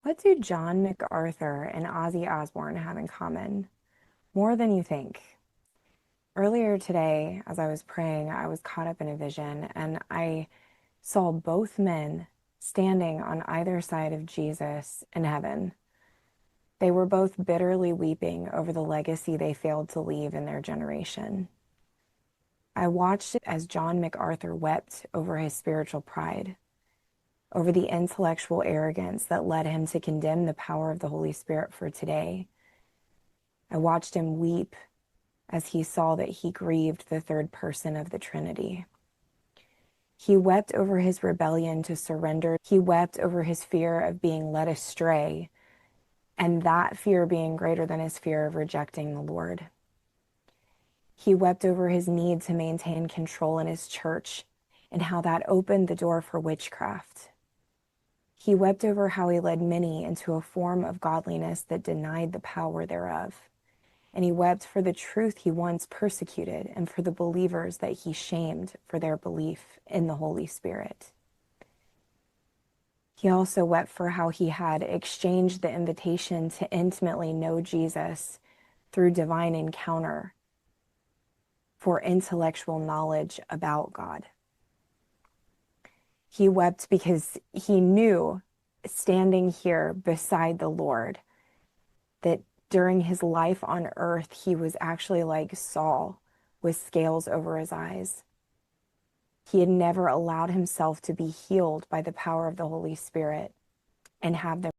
What do John MacArthur and Ozzy Osbourne have in common? More than you think. Earlier today, as I was praying, I was caught up in a vision and I saw both men standing on either side of Jesus in heaven. They were both bitterly weeping over the legacy they failed to leave in their generation. I watched it as John MacArthur wept over his spiritual pride, over the intellectual arrogance that led him to condemn the power of the Holy Spirit for today. I watched him weep as he saw that he grieved the third person of the Trinity. He wept over his rebellion to surrender. He wept over his fear of being led astray, and that fear being greater than his fear of rejecting the Lord. He wept over his need to maintain control in his church and how that opened the door for witchcraft. He wept over how he led many into a form of godliness that denied the power thereof. And he wept for the truth he once persecuted and for the believers that he shamed for their belief in the Holy Spirit. He also wept for how he had exchanged the invitation to intimately know Jesus through divine encounter for intellectual knowledge about God. He wept because he knew, standing here beside the Lord, that during his life on earth, he was actually like Saul with scales over his eyes. He had never allowed himself to be healed by the power of the Holy Spirit and have the